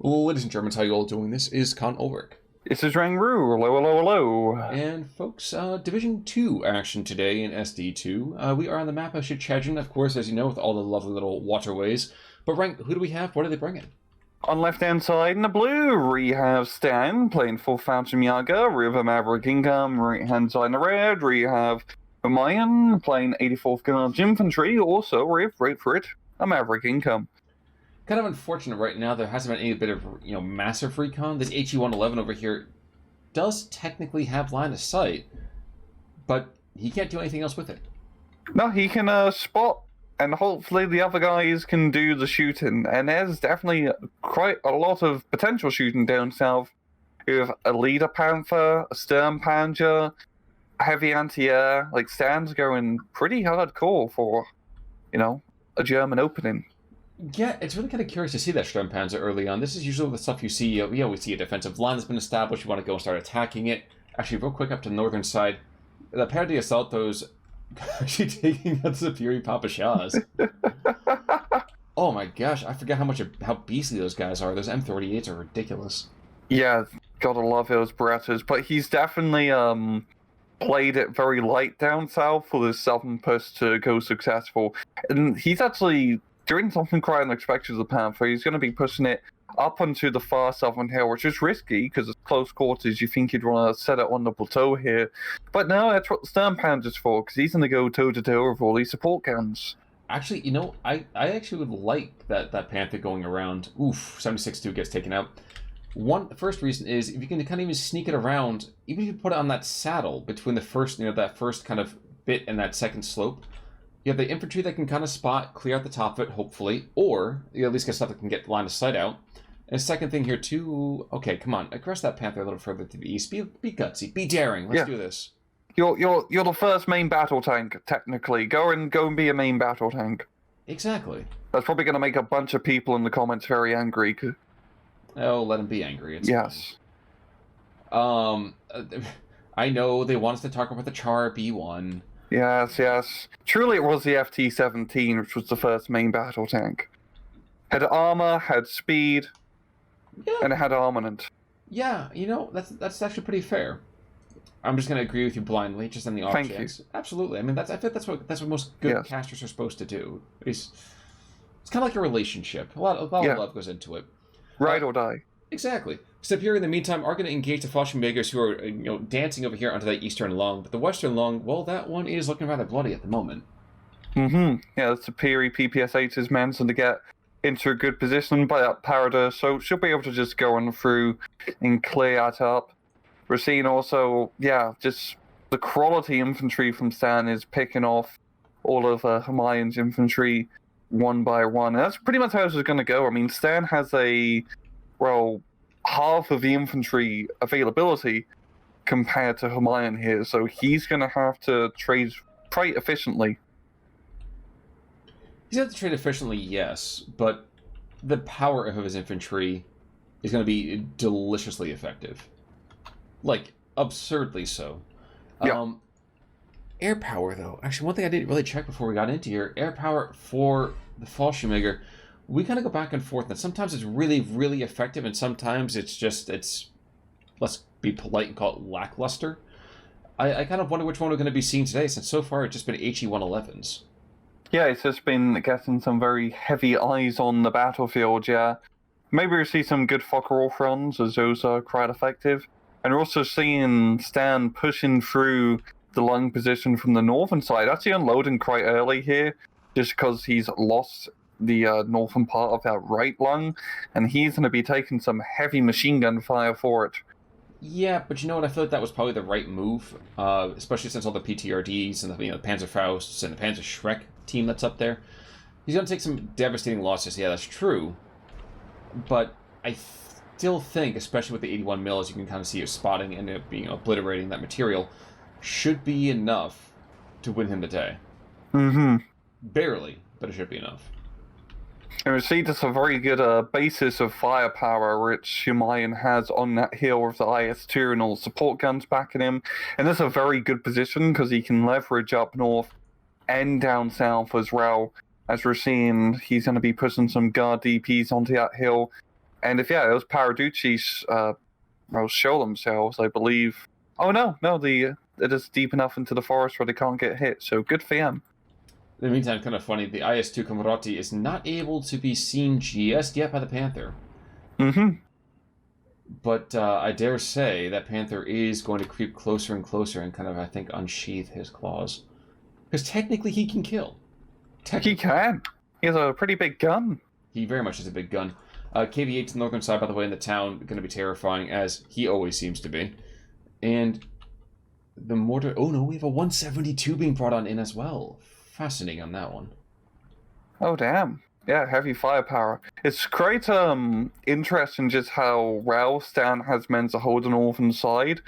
Ladies and Germans, how you all doing? This is Con Ulrich. This is Rangru. Hello, hello, hello. And folks, Division 2 action today in SD2. We are on the map of Shchedrin, of course, as you know, with all the lovely little waterways. But Rank, who do we have? What are they bringing? On left-hand side in the blue, we have Stan playing for Fallschirmjaeger, River Maverick Income. Right-hand side in the red, we have Homayoun playing 84th Guards Infantry, also Riv, wait for it, a Maverick Income. Kind of unfortunate right now, there hasn't been any bit of, massive recon. This HE-111 over here does technically have line of sight, but he can't do anything else with it. No, he can spot, and hopefully the other guys can do the shooting. And there's definitely quite a lot of potential shooting down south. You have a leader Panther, a Stern Panzer, heavy anti-air. Like, Stan's going pretty hardcore for, a German opening. Yeah, it's really kind of curious to see that Sturmpanzer early on. This is usually the stuff you see. We always see a defensive line that's been established. You want to go and start attacking it. Actually, real quick up to the northern side, the Pair de Assaltos actually taking out the Fury Papachas. Oh my gosh, I forgot how beastly those guys are. Those M38s are ridiculous. Yeah, gotta love those Berettas. But he's definitely played it very light down south for the southern push to go successful. And he's actually doing something quite unexpected to the Panther. He's going to be pushing it up onto the far southern hill, which is risky because it's close quarters. You think you'd want to set it on the plateau here. But no, that's what the Stern Panzer's for, because he's going to go toe-to-toe with all these support guns. Actually, I actually would like that Panther going around. Oof, 76-2 gets taken out. The first reason is if you can kind of even sneak it around, even if you put it on that saddle between the first, that first kind of bit and that second slope, you have the infantry that can kind of spot, clear out the top of it, hopefully, or you at least get stuff that can get line of sight out. And a second thing here, too, okay, come on, aggress that Panther a little further to the east. Be gutsy, be daring, let's do this. You're the first main battle tank, technically. Go and be a main battle tank. Exactly. That's probably going to make a bunch of people in the comments very angry. Oh, let them be angry. It's yes. fine. I know they want us to talk about the Char B1. Yes. Truly it was the FT-17, which was the first main battle tank. Had armor, had speed, and it had armament. Yeah, that's actually pretty fair. I'm just going to agree with you blindly, just on the off Thank chance. you. Absolutely. I mean, I think that's what most good casters are supposed to do. It's kind of like a relationship. A lot of love goes into it. Ride or die. Exactly. Except here, in the meantime, are going to engage the Fallschirmjägers who are, dancing over here onto that eastern lung. But the western lung, well, that one is looking rather bloody at the moment. Yeah, the superior PPS-8 is managing to get into a good position by that Paradise, so she'll be able to just go on through and clear that up. We're seeing also, just the quality infantry from Stan is picking off all of Homayoun's infantry one by one. And that's pretty much how this is going to go. I mean, Stan has half of the infantry availability compared to Homayoun here, so he's going to have to trade quite efficiently. He's going to have to trade efficiently, yes, but the power of his infantry is going to be deliciously effective. Like, absurdly so. Yeah. Air power, though. Actually, one thing I didn't really check before we got into here, air power for the Fallschirmjäger, we kind of go back and forth, and sometimes it's really, really effective, and sometimes it's let's be polite and call it lackluster. I kind of wonder which one we're going to be seeing today, since so far it's just been HE-111s. Yeah, it's just been getting some very heavy eyes on the battlefield, yeah. Maybe we'll see some good Focke-Wulf runs, as those are quite effective. And we're also seeing Stan pushing through the lung position from the northern side, actually unloading quite early here, just because he's lost the northern part of that right lung, and he's going to be taking some heavy machine gun fire for it. Yeah, but you know what? I feel like that was probably the right move, especially since all the PTRDs and the Panzerfausts and the Panzer Schreck team that's up there. He's going to take some devastating losses. Yeah, that's true. But I still think, especially with the 81 mils, you can kind of see it spotting and it being obliterating that material, should be enough to win him the day. Barely, but it should be enough. And we see just a very good basis of firepower which Homayoun has on that hill with the IS-2 and all the support guns backing him. And that's a very good position because he can leverage up north and down south as well. As we're seeing, he's going to be pushing some guard DPs onto that hill. And if those Paraducci's show themselves, I believe. Oh no, it is deep enough into the forest where they can't get hit. So good for them. In the meantime, kind of funny, the IS-2 Camarotti is not able to be seen just yet by the Panther. Mm-hmm. But I dare say that Panther is going to creep closer and closer and kind of, I think, unsheath his claws. Because technically he can kill. He can. He has a pretty big gun. He very much has a big gun. KV-8 to the northern side, by the way, in the town, going to be terrifying, as he always seems to be. And the mortar... Oh no, we have a 172 being brought on in as well. Fascinating on that one. Oh, damn. Yeah, heavy firepower. It's great interesting just how well Stan has meant to hold the northern side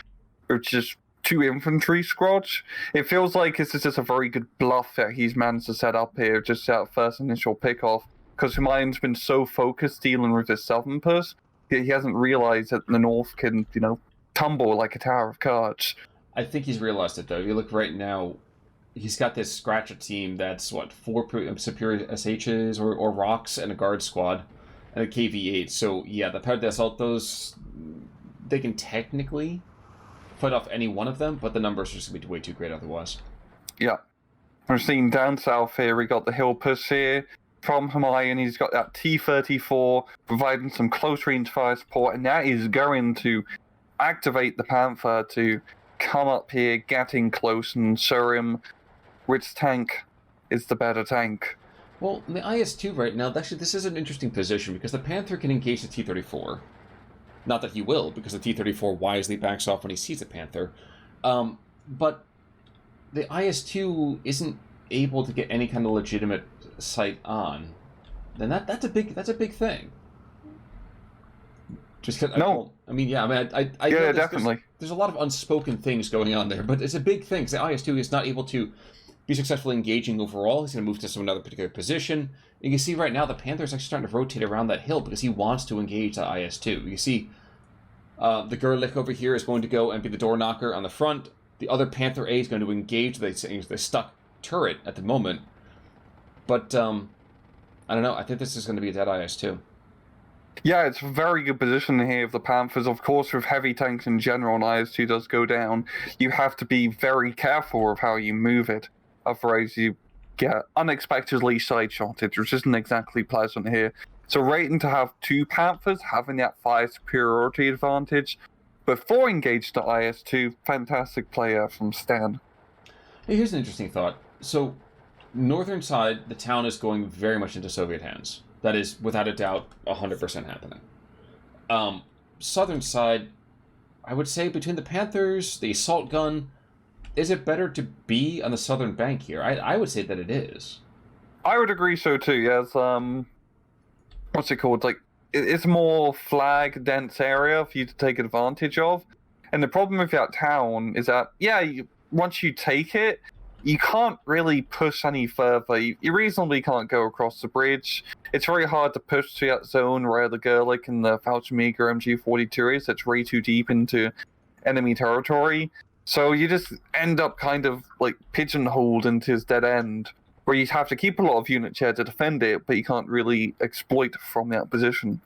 with just 2 infantry squads. It feels like this is just a very good bluff that he's managed to set up here, just that first initial pick-off, because Homayoun's been so focused dealing with his southern push, he hasn't realized that the north can, tumble like a tower of cards. I think he's realized it, though. If you look right now, he's got this Scratcher team that's, 4 superior SHs or rocks and a guard squad and a KV-8. So, yeah, the Par d'Assaltos, they can technically fight off any one of them, but the numbers are just going to be way too great otherwise. Yeah. We're seeing down south here, we got the hill push here from Homayoun. He's got that T-34 providing some close-range fire support, and that is going to activate the Panther to come up here, get in close, and show him which tank is the better tank. Well, in the IS-2 right now, actually, this is an interesting position because the Panther can engage the T-34. Not that he will, because the T-34 wisely backs off when he sees a Panther. But the IS-2 isn't able to get any kind of legitimate sight on. Then that's a big thing. Just because I know definitely. There's a lot of unspoken things going on there, but it's a big thing. The IS-2 is not able to be successfully engaging overall. He's going to move to another particular position. You can see right now the Panther's actually starting to rotate around that hill because he wants to engage the IS-2. You see the Gerlich over here is going to go and be the door knocker on the front. The other Panther A is going to engage the stuck turret at the moment. But I don't know. I think this is going to be a dead IS-2. Yeah, it's a very good position here of the Panthers. Of course, with heavy tanks in general, and IS-2 does go down, you have to be very careful of how you move it. Otherwise, you get unexpectedly side-shotted, which isn't exactly pleasant here. So rating to have 2 Panthers, having that fire superiority advantage, before engaged to IS-2, fantastic player from Stan. Hey, here's an interesting thought. So, northern side, the town is going very much into Soviet hands. That is, without a doubt, 100% happening. Southern side, I would say between the Panthers, the assault gun, is it better to be on the southern bank here? I would say that it is. I would agree so too, yes. What's it called? It's a more flag-dense area for you to take advantage of. And the problem with that town is that, once you take it, you can't really push any further. You reasonably can't go across the bridge. It's very hard to push to that zone where the Gerlich and the Fallschirmjaeger MG42 is. It's way too deep into enemy territory. So you just end up kind of pigeonholed into his dead end, where you have to keep a lot of units here to defend it, but you can't really exploit from that position.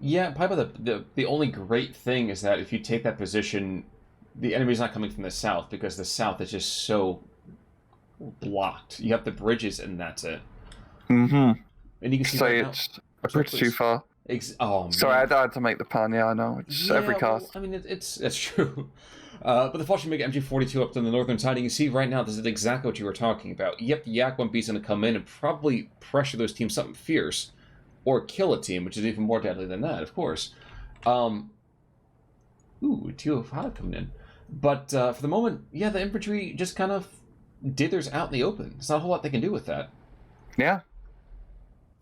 Yeah, probably the only great thing is that if you take that position, the enemy's not coming from the south, because the south is just so blocked. You have the bridges, and that's it. Mm-hmm. And you can see it's a bridge too far. Oh, man. Sorry, I had to make the pun. Yeah, I know. It's every cast. Well, I mean, it's true. But the Fallschirmjaeger MG42 up to the northern side, you can see right now this is exactly what you were talking about. Yep, the Yak 1B is going to come in and probably pressure those teams something fierce, or kill a team, which is even more deadly than that, of course. Ooh, 205 coming in. But for the moment, the infantry just kind of dithers out in the open. There's not a whole lot they can do with that. Yeah.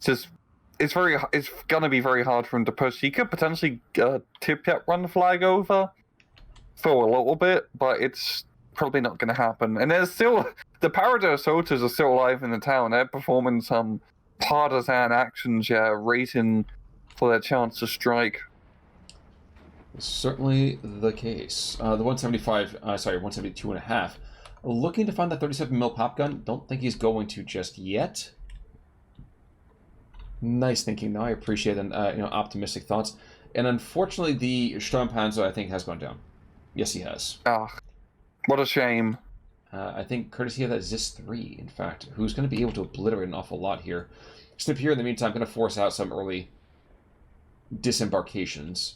It's going to be very hard for him to push. He could potentially tip that run flag over for a little bit, but it's probably not going to happen. And there's still the Paradise soldiers are still alive in the town. They're performing some partisan actions, rating for their chance to strike. Certainly the case. The 172.5, looking to find that 37mm pop gun. Don't think he's going to just yet. Nice thinking. No, I appreciate and optimistic thoughts. And unfortunately, the Sturmpanzer I think has gone down. Yes, he has. Ah, what a shame. I think courtesy of that Zis 3, in fact, who's going to be able to obliterate an awful lot here. Snip here in the meantime, going to force out some early disembarkations.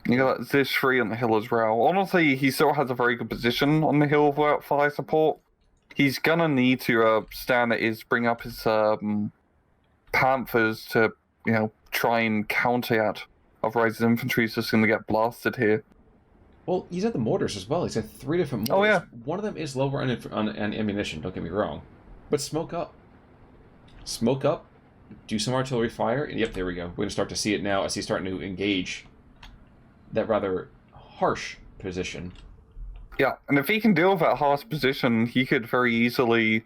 You got Zish 3 on the hill as well. Honestly, he still has a very good position on the hill without fire support. He's gonna need to stand at his, bring up his Panthers to, try and counter at. Otherwise, his infantry's just gonna get blasted here. Well, he's at the mortars as well. He's at 3 different mortars. Oh, yeah. One of them is lower on ammunition, don't get me wrong. But smoke up. Smoke up, do some artillery fire, and yep, there we go. We're going to start to see it now as he's starting to engage that rather harsh position. Yeah, and if he can deal with that harsh position, he could very easily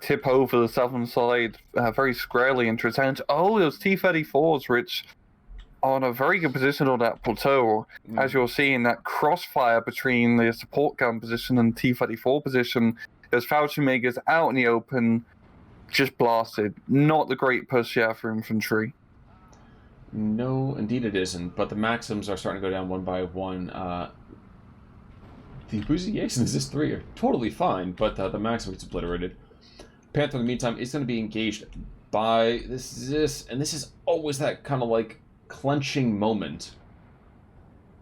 tip over the southern side very squarely into his hands. Oh, those T-34s, which are in a very good position on that plateau. As you're seeing, that crossfire between the support gun position and T-34 position, there's Fallschirmjaegers out in the open, just blasted. Not the great push yet for infantry. No, indeed it isn't, but the Maxims are starting to go down one by one. The Buziers and the Zis 3 are totally fine, but the Maxim gets obliterated. Panther, in the meantime, is going to be engaged by this, and this is always that kind of like clenching moment.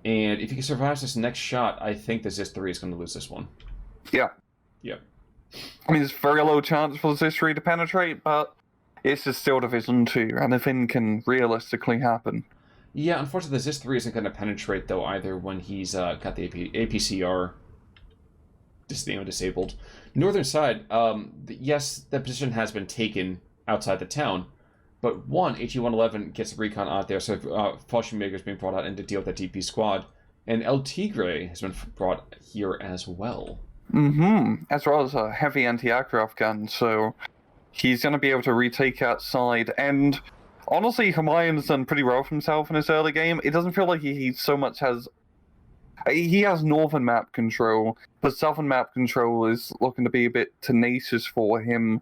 And if he can survive this next shot, I think the Zis 3 is going to lose this one. Yeah. Yep. I mean, it's very low chance for Zis 3 to penetrate, but it's just still Division 2. Anything can realistically happen. Yeah, unfortunately, the Zis 3 isn't going to penetrate, though, either when he's got the APCR disabled. Northern side, yes, the position has been taken outside the town, but one, HE-111 gets recon out there, so Fallschirmjaeger is being brought out in to deal with that DP squad, and El Tigre has been brought here as well. As well as a heavy anti-aircraft gun, so he's going to be able to retake outside. And honestly, Homayoun's done pretty well for himself in his early game. It doesn't feel like he so much has... He has northern map control, but southern map control is looking to be a bit tenacious for him.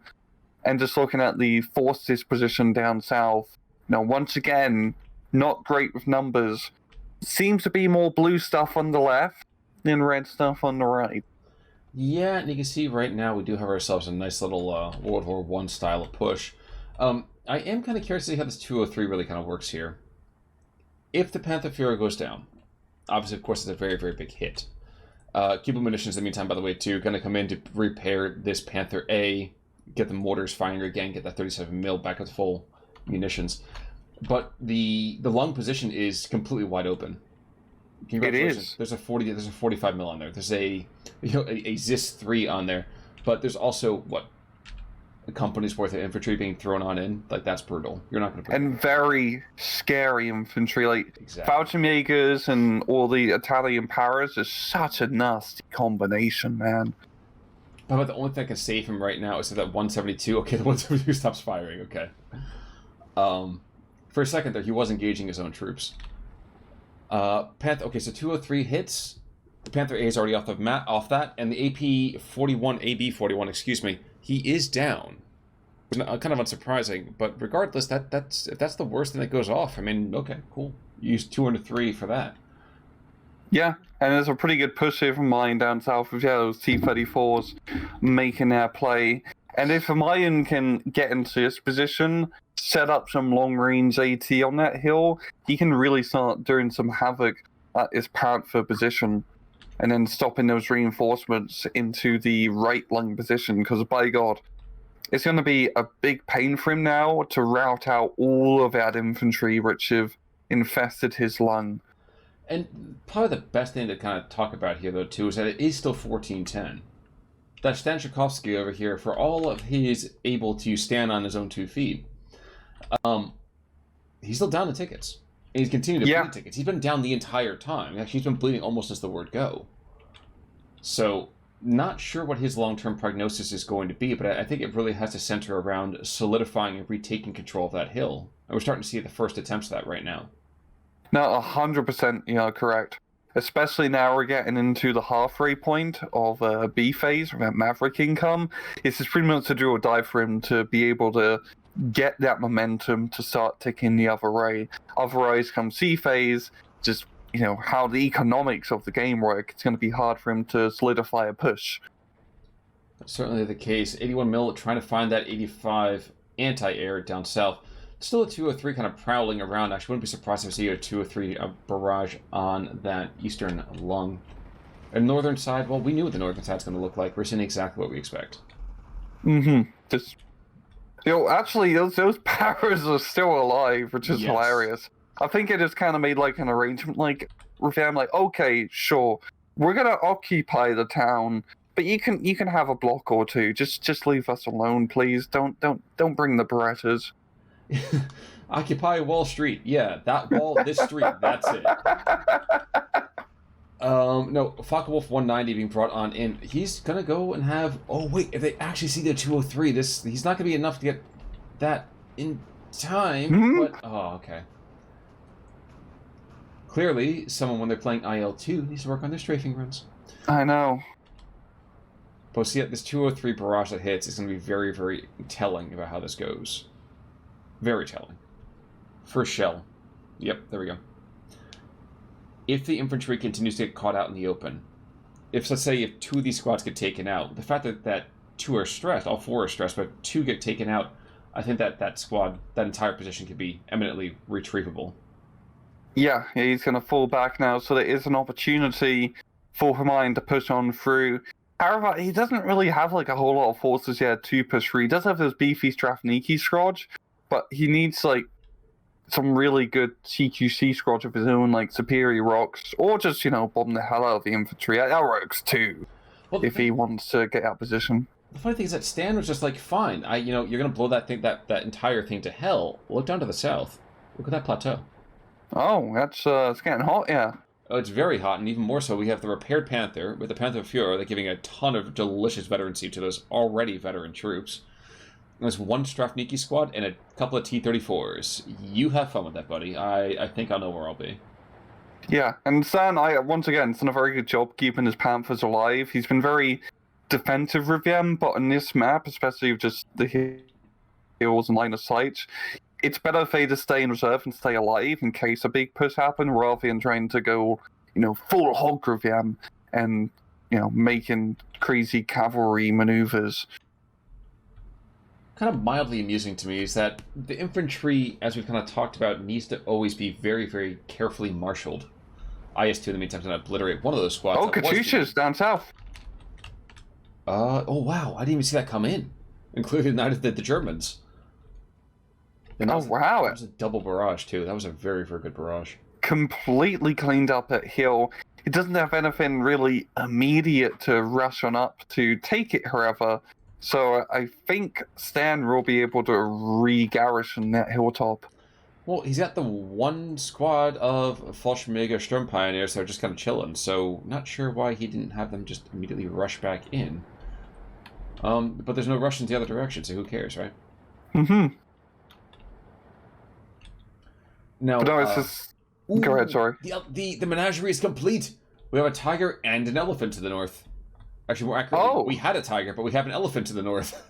And just looking at the force disposition down south, once again, not great with numbers. Seems to be more blue stuff on the left than red stuff on the right. Yeah, and you can see right now we do have ourselves a nice little World War I style of push. I am kind of curious to see how this 203 really kind of works here. If the Panther Fuhrer goes down, obviously, of course, it's a very, very big hit. Cuban munitions, in the meantime, by the way, too, going to come in to repair this Panther A, get the mortars firing again, get that 37 mil back at full munitions. But the lung position is completely wide open. It is. There's a 45 mil on there. There's a Zis 3 on there, but there's also a company's worth of infantry being thrown on in. Like, that's brutal. You're not going to. And very scary infantry, like exactly. Fallschirmjaegers and all the Italian Paras is such a nasty combination, man. But the only thing that can save him right now is that 172. Okay, the 172 stops firing. Okay. For a second there, he was engaging his own troops. Panther. Okay, so 203 hits. The Panther A is already off that, and the AB-41, excuse me, he is down. It's kind of unsurprising, but regardless, if that's the worst thing that goes off, I mean, okay, cool. Use 203 for that. Yeah, and there's a pretty good push here from mine down south with those T-34s making their play. And if Homayoun can get into this position, set up some long-range AT on that hill, he can really start doing some havoc at his Panther position, and then stopping those reinforcements into the right lung position, because by God, it's going to be a big pain for him now to rout out all of that infantry which have infested his lung. And probably the best thing to kind of talk about here, though, too, is that it is still 14-10. That Stan Tchaikovsky over here, for all of his able to stand on his own 2 feet, he's still down the tickets. And he's continued to bleed tickets. He's been down the entire time. Actually, he's been bleeding almost since the word go. So, not sure what his long-term prognosis is going to be, but I think it really has to center around solidifying and retaking control of that hill. And we're starting to see the first attempts of that right now. No, 100% correct. Especially now we're getting into the halfway point of B phase, where Maverick income. It's just pretty much a do or die for him to be able to get that momentum to start taking the other way. Otherwise, come C phase, just how the economics of the game work, it's going to be hard for him to solidify a push. That's certainly the case. 81 mil trying to find that 85 anti-air down south. Still a 203 kind of prowling around. Actually, wouldn't be surprised if we see a 203 barrage on that eastern lung. And northern side, well, we knew what the northern side's going to look like. We're seeing exactly what we expect. Just, actually, those powers are still alive, which is hilarious. I think it just kind of made like an arrangement, like with them, like, okay, sure, we're gonna occupy the town, but you can have a block or two. Just leave us alone, please. Don't bring the Berettas. Occupy Wall Street. Yeah, that wall, this street, that's it. No, Focke-Wulf 190 being brought on in. He's gonna go and have. Oh wait, if they actually see the 203, he's not gonna be enough to get that in time. But okay. Clearly, someone when they're playing IL-2 needs to work on their strafing runs. I know. But see, this 203 barrage that hits is going to be very, very telling about how this goes. Very telling. First shell. Yep, there we go. If the infantry continues to get caught out in the open, let's say if 2 of these squads get taken out, the fact that 2 are stressed, all 4 are stressed, but 2 get taken out, I think that squad, that entire position could be eminently retrievable. Yeah, he's going to fall back now, so there is an opportunity for Homayoun to push on through. However, he doesn't really have like a whole lot of forces yet to push through. He does have this beefy Strafniki squad, but he needs like some really good CQC squad of his own, like superior rocks, or just, bomb the hell out of the infantry. That works too, if he wants to get out position. The funny thing is that Stan was just like, fine, you're going to blow that entire thing to hell. Look down to the south. Look at that plateau. Oh, that's it's getting hot, yeah. Oh, it's very hot, and even more so, we have the repaired Panther with the Panther Fuhrer, like giving a ton of delicious veterancy to those already veteran troops. There's 1 Strafniki squad and a couple of T-34s. You have fun with that, buddy. I think I know where I'll be. Yeah, and Stan, once again, has done a very good job keeping his Panthers alive. He's been very defensive with them, but on this map, especially with just the hills and line of sight, it's better for you to stay in reserve and stay alive in case a big push happens, rather than trying to go, full hog with them and, making crazy cavalry maneuvers. Kind of mildly amusing to me is that the infantry, as we've kind of talked about, needs to always be very, very carefully marshaled. IS-2 in the meantime is going to obliterate one of those squads. Oh, Katyusha's down south. Oh wow, I didn't even see that come in, including the Germans. Wow. That was a double barrage, too. That was a very, very good barrage. Completely cleaned up at hill. It doesn't have anything really immediate to rush on up to take it, however. So I think Stan will be able to re-garrison that hilltop. Well, he's got the 1 squad of Fallschirmjaeger Sturm Pioneers that are just kind of chilling, so not sure why he didn't have them just immediately rush back in. But there's no Russians the other direction, so who cares, right? Now, no, it's just... Go ahead, sorry. The menagerie is complete. We have a tiger and an elephant to the north. Actually, more accurately, we had a tiger, but we have an elephant to the north.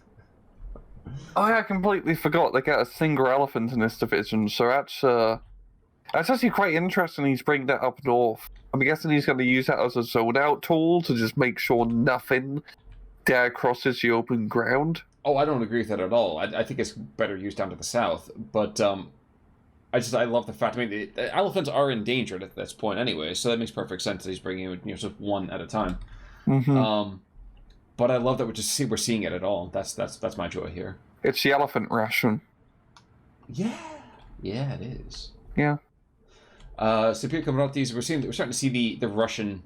I completely forgot they get a single elephant in this division, so that's actually quite interesting he's bringing that up north. I'm guessing he's going to use that as a zone-out tool to just make sure nothing dare crosses the open ground. Oh, I don't agree with that at all. I think it's better used down to the south, but I love the fact. I mean, the elephants are endangered at this point anyway, so that makes perfect sense that he's bringing in just 1 at a time. But I love that we're seeing it at all. That's my joy here. It's the elephant ration. Yeah, it is. Yeah. Superior Comrades, we're starting to see the Russian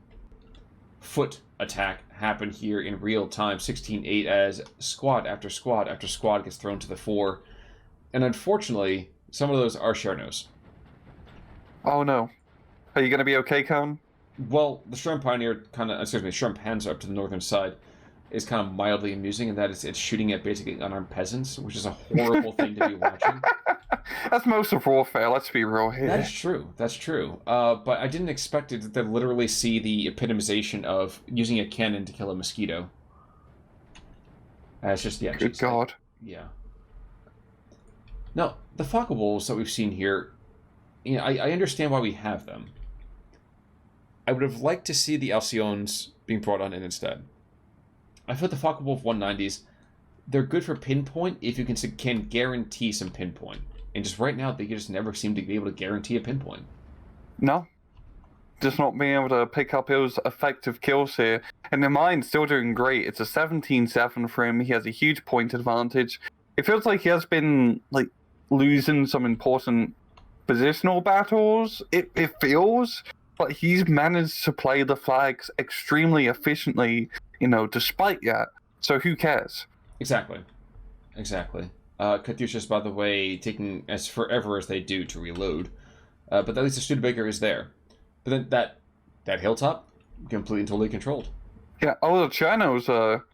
foot attack happen here in real time. 16-8 as squad after squad after squad gets thrown to the fore, and unfortunately, some of those are Chernos. Oh no. Are you going to be okay, Cone? Well, the Sturm Panzer up to the northern side is kind of mildly amusing in that it's shooting at basically unarmed peasants, which is a horrible thing to be watching. That's most of warfare, let's be real here. That's true. But I didn't expect it to literally see the epitomization of using a cannon to kill a mosquito. It's just, Good God. Yeah. Now, the Focke Wolves that we've seen here, I understand why we have them. I would have liked to see the Alcyons being brought on in instead. I feel the Focke Wolf 190s, they're good for pinpoint if you can guarantee some pinpoint. And just right now, they just never seem to be able to guarantee a pinpoint. No. Just not being able to pick up those effective kills here. And Homayoun's still doing great. It's a 17-7 for him. He has a huge point advantage. It feels like he has been losing some important positional battles. It feels, but he's managed to play the flags extremely efficiently, despite that. So who cares? Exactly. Katyusha's, by the way, taking as forever as they do to reload. But at least the Studebaker is there. But then that hilltop, completely and totally controlled. Yeah, the Chernos are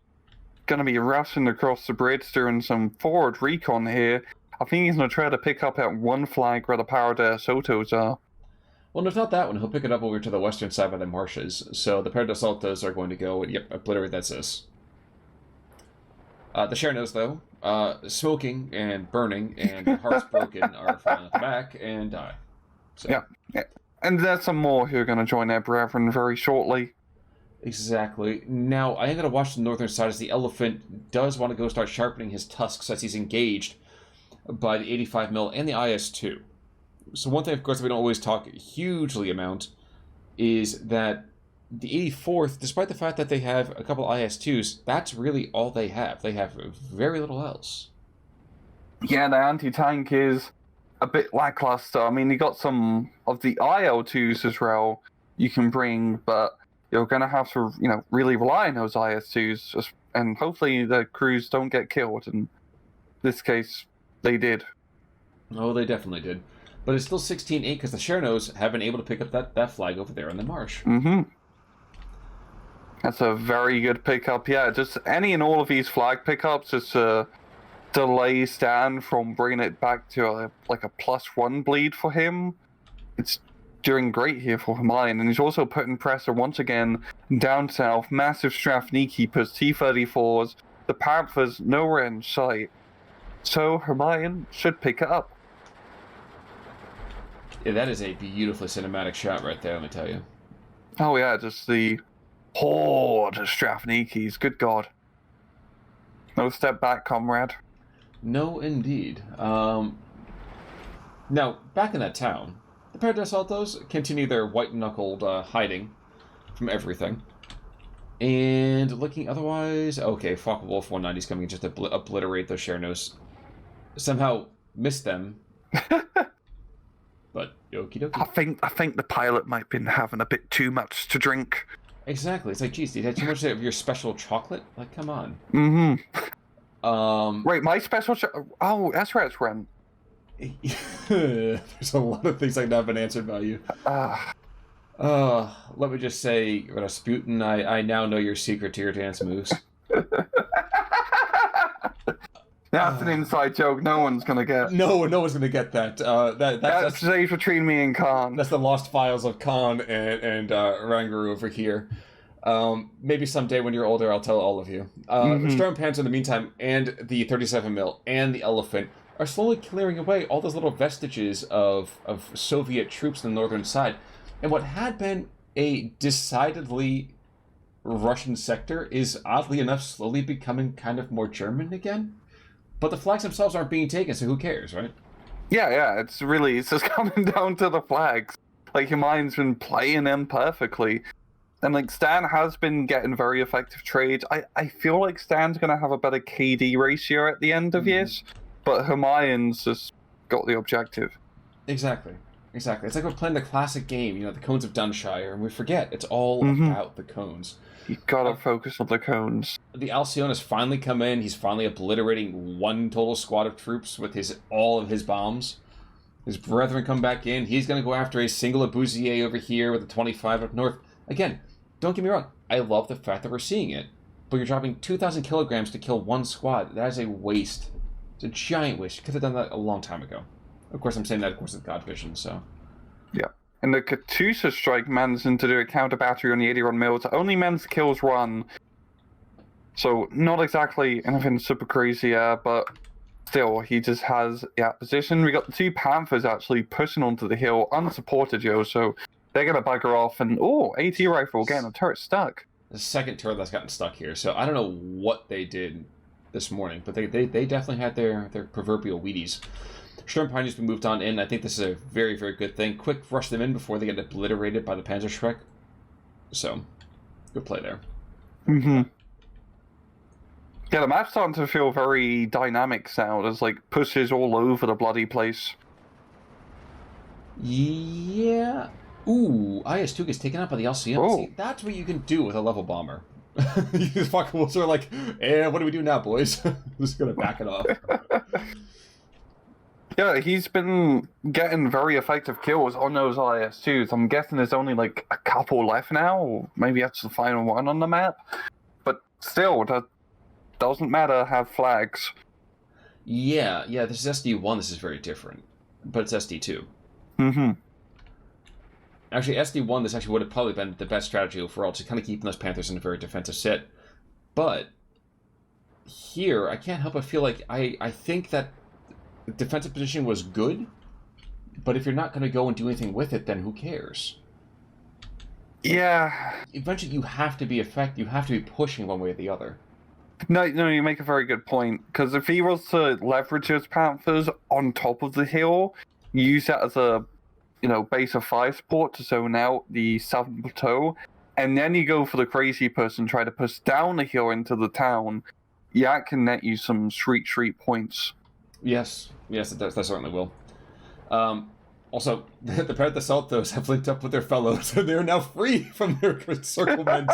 going to be rushing across the bridge doing some forward recon here. I think he's going to try to pick up at one flag where the Paradise Sotos are. Well, no, it's not that one. He'll pick it up over to the western side by the marshes. So the Paradise Sotos are going to go and, obliterate that sis. The Chernos, though, smoking and burning and their hearts broken, are finally come back and die. So. Yeah. And there's some more who are going to join their brethren very shortly. Exactly. Now, I am going to watch the northern side as the elephant does want to go start sharpening his tusks as he's engaged by the 85 mil and the IS-2. So one thing, of course, we don't always talk hugely amount is that the 84th, despite the fact that they have a couple IS-2s, that's really all they have. They have very little else. Yeah, the anti-tank is a bit lackluster. I mean, you got some of the IL-2s as well you can bring, but you're going to have to, really rely on those IS-2s, and hopefully the crews don't get killed. In this case, they did. Oh, they definitely did. But it's still 16-8 because the Chernos have been able to pick up that flag over there in the marsh. Mm-hmm. That's a very good pickup. Yeah, just any and all of these flag pickups just delay Stan from bringing it back to a +1 bleed for him. It's doing great here for Homayoun, and he's also putting pressure once again down south. Massive Strafni keepers, T-34s, the Panthers nowhere in sight. So Homayoun should pick it up. Yeah, that is a beautifully cinematic shot right there, let me tell you. Oh yeah, just the horde of Strafnikis, good god. No step back, comrade. No, indeed. Now, back in that town, the Paradise Altos continue their white-knuckled hiding from everything. And looking otherwise... Okay, Focke Wolf 190's coming in just to obliterate those Chernos. Somehow missed them. But okie dokie. I think the pilot might have been having a bit too much to drink. Exactly. It's like, geez, you had too much of your special chocolate? Like, come on. Mm-hmm. Wait, my special oh, that's right, it's Ren. There's a lot of things that have been answered by you. Let me just say, Rasputin, I now know your secret to your dance moves. That's an inside joke no one's going to get. No one's going to get that. That's safe between me and Khan. That's the lost files of Khan and Rangaru over here. Maybe someday when you're older, I'll tell all of you. Sturmpanzer, in the meantime, and the 37 mil and the Elephant are slowly clearing away all those little vestiges of Soviet troops on the northern side. And what had been a decidedly Russian sector is, oddly enough, slowly becoming kind of more German again. But the flags themselves aren't being taken, so who cares, right? Yeah, it's just coming down to the flags. Homayoun's been playing them perfectly. And Stan has been getting very effective trades. I feel like Stan's going to have a better KD ratio at the end of this, but Homayoun's just got the objective. Exactly. It's like we're playing the classic game, the Cones of Dunshire, and we forget it's all about the cones. You gotta focus on the cones. The Alcyone has finally come in. He's finally obliterating one total squad of troops with all of his bombs. His brethren come back in. He's going to go after a single Abusier over here with a 25 up north. Again, don't get me wrong. I love the fact that we're seeing it. But you're dropping 2,000 kilograms to kill one squad. That is a waste. It's a giant waste. You could have done that a long time ago. Of course, I'm saying that, with God Vision, so... Yeah. And the Katyusha strike managing to do a counter battery on the 81 mils. Only men's kills one. So, not exactly anything super crazy, but still, he just has that position. We got the two Panthers actually pushing onto the hill, unsupported, so they're going to bugger off, and AT rifle, again, the turret stuck. The second turret that's gotten stuck here, so I don't know what they did this morning, but they definitely had their proverbial Wheaties. Sturm Pioneers been moved on in. I think this is a very, very good thing. Quick rush them in before they get obliterated by the Panzerschreck. So, good play there. Mm-hmm. Yeah, the map's starting to feel very dynamic now. There's like pushes all over the bloody place. Yeah. Ooh, IS-2 gets taken out by the LCM. Oh. See, that's what you can do with a level bomber. You just fucking sort of like, what do we do now, boys? Just gonna back it off. Yeah, he's been getting very effective kills on those IS-2s. I'm guessing there's only like a couple left now, or maybe that's the final one on the map. But still, that doesn't matter, have flags. Yeah, this is SD1, this is very different. But it's SD2. Mm-hmm. Actually, SD1, this actually would have probably been the best strategy overall, to kind of keeping those Panthers in a very defensive set. But here, I can't help but feel like I think that the defensive position was good, but if you're not going to go and do anything with it, then who cares? Yeah. Eventually, you have to be effective. You have to be pushing one way or the other. No, you make a very good point. Because if he was to leverage his Panthers on top of the hill, use that as a base of 5 support to zone out the southern plateau, and then you go for the crazy push and try to push down the hill into the town, that can net you some street points. Yes, that certainly will. Also, the Panther Saltos have linked up with their fellows, and they're now free from their encirclement.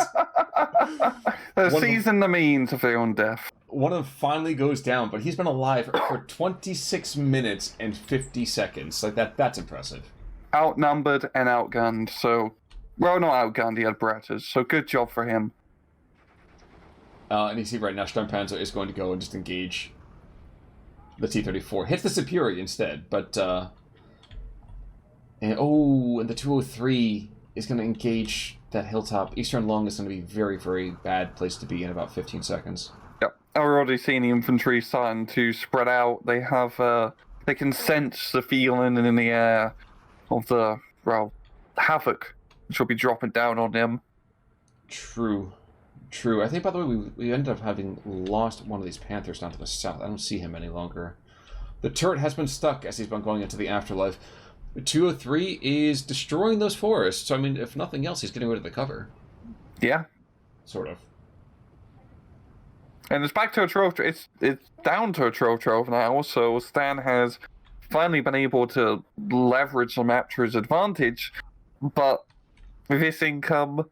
They're seizing the means of their own death. One of them finally goes down, but he's been alive for 26 minutes and 50 seconds. Like that's impressive. Outnumbered and outgunned, so... Well, not outgunned, he had Bretters, so good job for him. And you see right now, Sturmpanzer is going to go and just engage the T-34. Hits the Superior instead, but... and the 203 is going to engage that hilltop. Eastern Lung is going to be a very, very bad place to be in about 15 seconds. Yep. We're already seeing the infantry starting to spread out. They have, they can sense the feeling in the air of the, havoc, which will be dropping down on them. True. I think, by the way, we ended up having lost one of these Panthers down to the south. I don't see him any longer. The turret has been stuck as he's been going into the afterlife. 203 is destroying those forests, so I mean, if nothing else, he's getting rid of the cover. Yeah. Sort of. And it's back to a trove. It's down to a trove now, so Stan has finally been able to leverage the map to his advantage, but with this income,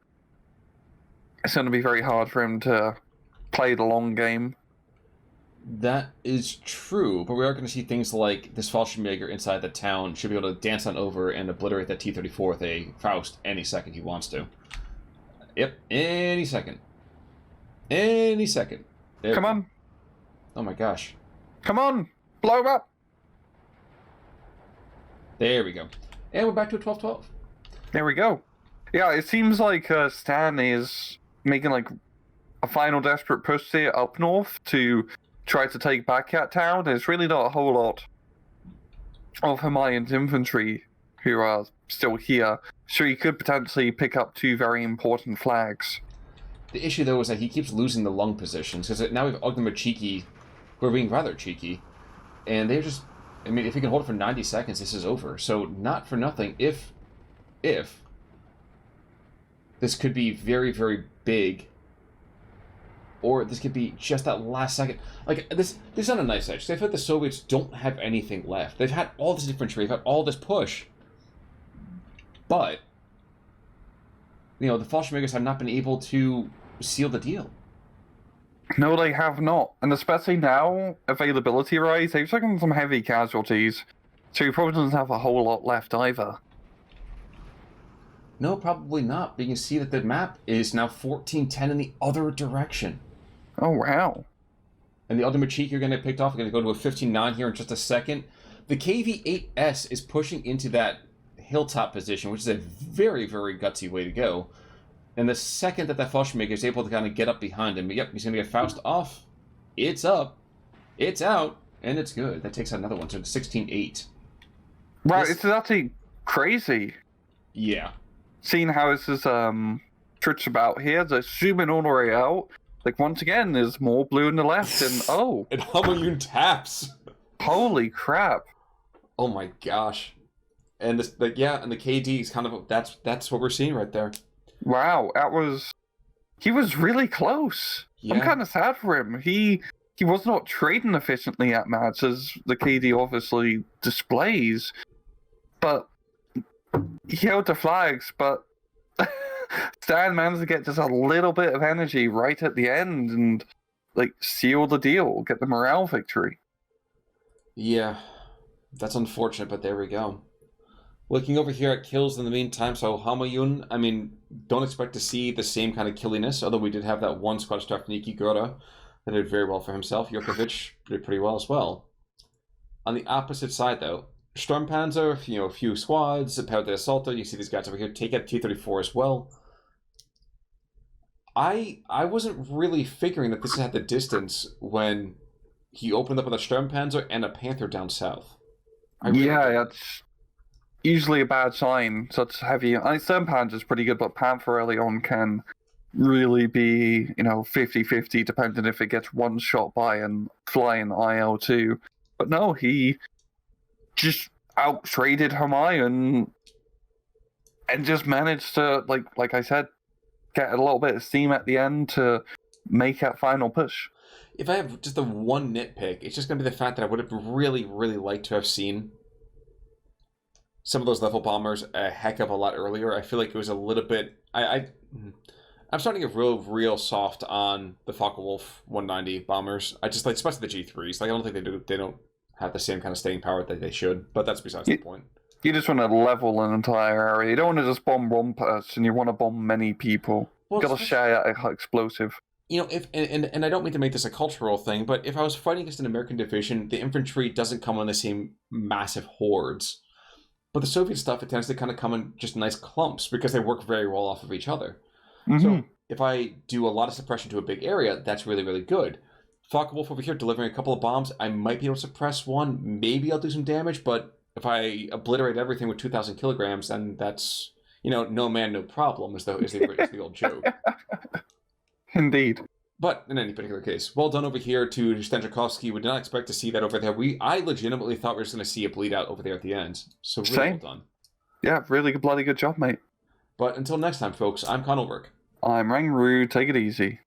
it's going to be very hard for him to play the long game. That is true, but we are going to see things like this Fallschirmjaeger inside the town should be able to dance on over and obliterate that T-34 with a Faust any second he wants to. Yep, any second. Come on. Oh my gosh. Come on, blow him up. There we go. And we're back to a 12-12. There we go. Yeah, it seems like Stan is making like a final desperate push here up north to try to take back that town. There's really not a whole lot of Homayoun's infantry who are still here, so he could potentially pick up 2 very important flags. The issue, though, is that he keeps losing the lung positions, because now we have Ogdemachiki, who are being rather cheeky, and they're just... I mean, if he can hold it for 90 seconds, this is over. So, not for nothing, if this could be very, very big, or this could be just that last second. Like, this is not a nice edge. They feel like the Soviets don't have anything left. They've had all this infantry, they've had all this push. But, the Fallschirmjägers have not been able to seal the deal. No, they have not. And especially now, availability-wise, they've taken some heavy casualties. So he probably doesn't have a whole lot left either. No, probably not. But you can see that the map is now 14-10 in the other direction. Oh, wow. And the Ogdemachiki are going to get picked off. We're going to go to a 15-9 here in just a second. The KV-8S is pushing into that hilltop position, which is a very, very gutsy way to go. And the second that Fallschirmjaeger is able to kind of get up behind him, yep, he's going to get Faust off. It's up. It's out. And it's good. That takes out another one, so it's 16-8. Right, it's actually crazy. Yeah. Seeing how this is tricked about here, the zooming all the way out. Like, once again, there's more blue in the left, and oh. And Homayoun taps. Holy crap. Oh my gosh. And this, and the KD is kind of, that's what we're seeing right there. Wow, he was really close. Yeah. I'm kind of sad for him. He was not trading efficiently at Mads, as the KD obviously displays. But he held the flags, but Stan managed to get just a little bit of energy right at the end and like seal the deal, get the morale victory. Yeah, that's unfortunate, but there we go. Looking over here at kills in the meantime, so Homayoun, I mean, don't expect to see the same kind of killiness, although we did have that one squad star for Niki Gora that did very well for himself. Jokovic did pretty well as well. On the opposite side, though, Sturmpanzer, a few squads, a Power the Assaulter, you see these guys over here take out T-34 as well. I wasn't really figuring that this had the distance when he opened up with a Sturmpanzer and a Panther down south. That's usually a bad sign. Such heavy. Sturmpanzer is pretty good, but Panther early on can really be, 50-50, depending if it gets one shot by and flying IL-2. But no, he just out-traded Homayoun and just managed to, like I said, get a little bit of steam at the end to make that final push. If I have just the one nitpick, it's just going to be the fact that I would have really, really liked to have seen some of those level bombers a heck of a lot earlier. I feel like it was a little bit... I'm starting to get real soft on the Focke-Wulf 190 bombers. I just like, especially the G3s. Like, I don't think they don't have the same kind of staying power that they should, but that's besides the point. You just want to level an entire area. You don't want to just bomb one person. You want to bomb many people. Well, you got to share that explosive. If and I don't mean to make this a cultural thing, but if I was fighting against an American division, the infantry doesn't come on the same massive hordes. But the Soviet stuff, it tends to kind of come in just nice clumps because they work very well off of each other. Mm-hmm. So if I do a lot of suppression to a big area, that's really, really good. Focke-Wulf over here delivering a couple of bombs, I might be able to suppress one. Maybe I'll do some damage, but if I obliterate everything with 2,000 kilograms, then that's, no man, no problem, is the old joke. Indeed. But in any particular case, well done over here to Stenjakovsky. We did not expect to see that over there. I legitimately thought we were just going to see a bleed out over there at the end. So really well done. Yeah, really bloody good job, mate. But until next time, folks, I'm Conalwork. I'm Rangru. Take it easy.